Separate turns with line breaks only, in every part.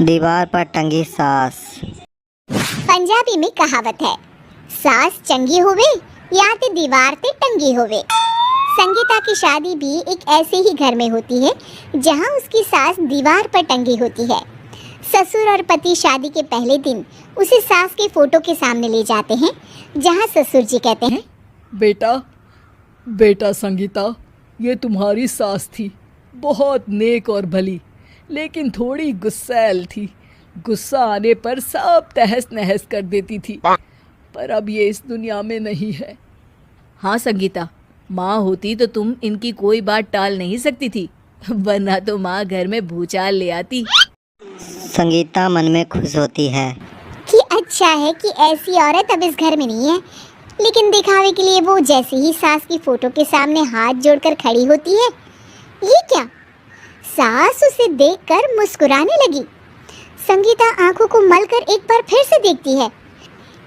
दीवार पर टंगी सास।
पंजाबी में कहावत है, सास चंगी होवे या ते दीवार ते टंगी होवे। संगीता की शादी भी एक ऐसे ही घर में होती है जहां उसकी सास दीवार पर टंगी होती है। ससुर और पति शादी के पहले दिन उसे सास के फोटो के सामने ले जाते हैं, जहां ससुर जी कहते हैं,
बेटा संगीता, ये तुम्हारी सास थी, बहुत नेक और भली, लेकिन थोड़ी गुस्सैल थी। गुस्सा आने पर सब तहस नहस कर देती थी, पर अब ये इस दुनिया में नहीं है।
हाँ संगीता, माँ होती तो तुम इनकी कोई बात टाल नहीं सकती थी, वरना तो माँ घर में भूचाल ले आती।
संगीता मन में खुश होती है
कि अच्छा है कि ऐसी औरत अब इस घर में नहीं है। लेकिन दिखावे के लिए वो जैसे ही सास की फोटो के सामने हाथ जोड़कर खड़ी होती है, ये क्या? सास उसे देखकर मुस्कुराने लगी। संगीता आंखों को मलकर एक बार फिर से देखती है,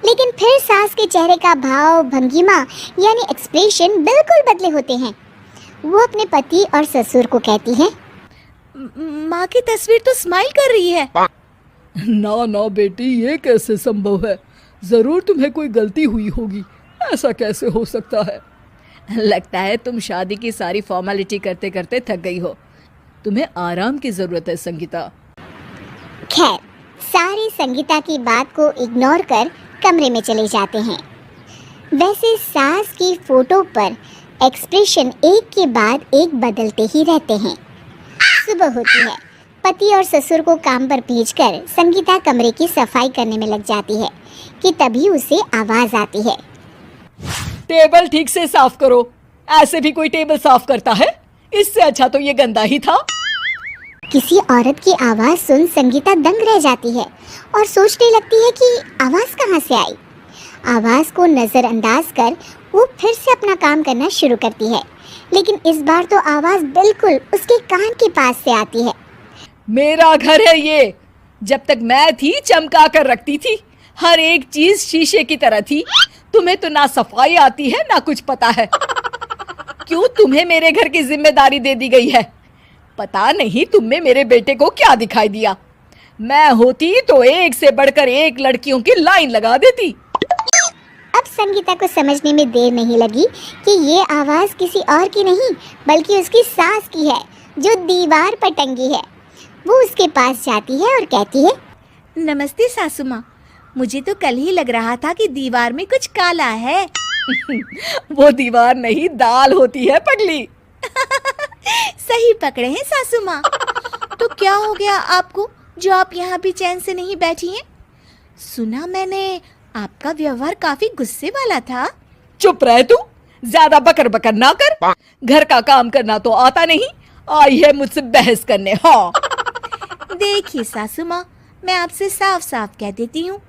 लेकिन फिर सास के चेहरे का भाव, भंगिमा यानी एक्सप्रेशन बिल्कुल बदले होते हैं। वो अपने पति और ससुर को कहती है,
माँ की तस्वीर तो स्माइल कर रही है।
ना बेटी, ये कैसे संभव है? जरूर तुम्हें कोई गलती हुई होगी, ऐसा कैसे हो सकता है?
लगता है तुम शादी की सारी फॉर्मेलिटी करते करते थक गई हो, तुम्हें आराम की जरूरत है संगीता।
खैर, सारे संगीता की बात को इग्नोर कर कमरे में चले जाते हैं। वैसे सास की फोटो पर एक्सप्रेशन एक के बाद एक बदलते ही रहते हैं। सुबह होती है, पति और ससुर को काम पर भेजकर संगीता कमरे की सफाई करने में लग जाती है कि तभी उसे आवाज आती है,
टेबल ठीक से साफ करो। ऐसे भी कोई टेबल साफ करता है? इससे अच्छा तो ये गंदा ही था।
किसी औरत की आवाज सुन संगीता दंग रह जाती है और सोचने लगती है कि आवाज कहाँ से आई। आवाज को नजरअंदाज कर वो फिर से अपना काम करना शुरू करती है, लेकिन इस बार तो आवाज बिल्कुल उसके कान के पास से आती है।
मेरा घर है ये। जब तक मैं थी चमका कर रखती थी, हर एक चीज शीशे की तरह थी। तुम्हें तो ना सफाई आती है ना कुछ पता है। क्यों तुम्हें मेरे घर की जिम्मेदारी दे दी गई है? पता नहीं तुम में मेरे बेटे को क्या दिखाई दिया। मैं होती तो एक से बढ़कर एक लड़कियों की लाइन लगा देती।
अब संगीता को समझने में देर नहीं लगी कि ये आवाज किसी और की नहीं बल्कि उसकी सास की है, जो दीवार पर टंगी है। वो उसके पास जाती है और कहती है,
नमस्ते सासू माँ, मुझे तो कल ही लग रहा था कि दीवार में कुछ काला है।
वो दीवार नहीं, दाल होती है पगली।
सही पकड़े हैं सासू माँ। तो क्या हो गया आपको जो आप यहाँ भी चैन से नहीं बैठी हैं? सुना मैंने आपका व्यवहार काफी गुस्से वाला था।
चुप रह तू, ज्यादा बकर बकर ना कर। घर का काम करना तो आता नहीं, आई है मुझसे बहस करने। हाँ
देखिए सासू माँ, मैं आपसे साफ साफ कह देती हूँ,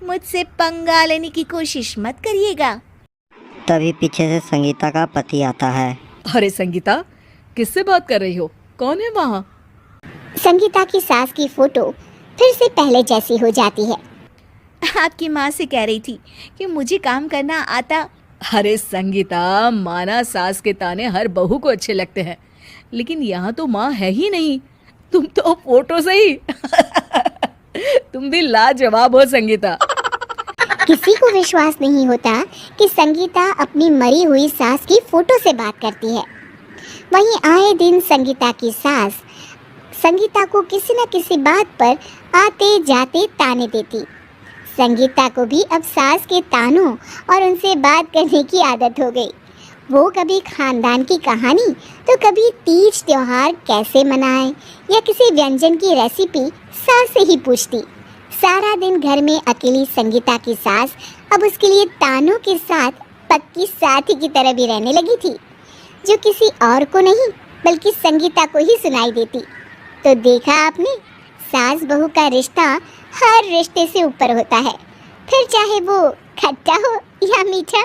मुझसे पंगा लेने की कोशिश मत करिएगा।
तभी पीछे से संगीता का पति आता है।
अरे संगीता, किससे बात कर रही हो? कौन है वहाँ?
संगीता की सास की फोटो फिर से पहले जैसी हो जाती है।
आपकी माँ से कह रही थी कि मुझे काम करना आता।
अरे संगीता, माना सास के ताने हर बहू को अच्छे लगते हैं, लेकिन यहाँ तो माँ है ही नहीं। तुम तो फोटो से ही तुम भी लाजवाब हो संगीता।
किसी को विश्वास नहीं होता कि संगीता अपनी मरी हुई सास की फोटो से बात करती है। वहीं आए दिन संगीता की सास संगीता को किसी न किसी बात पर आते जाते ताने देती। संगीता को भी अब सास के तानों और उनसे बात करने की आदत हो गई। वो कभी खानदान की कहानी तो कभी तीज त्योहार कैसे मनाएं या किसी व्यंजन की रेसिपी सास से ही पूछती। सारा दिन घर में अकेली संगीता की सास अब उसके लिए तानों के साथ पक्की साथी की तरह भी रहने लगी थी, जो किसी और को नहीं बल्कि संगीता को ही सुनाई देती। तो देखा आपने, सास बहू का रिश्ता हर रिश्ते से ऊपर होता है, फिर चाहे वो खट्टा हो या मीठा।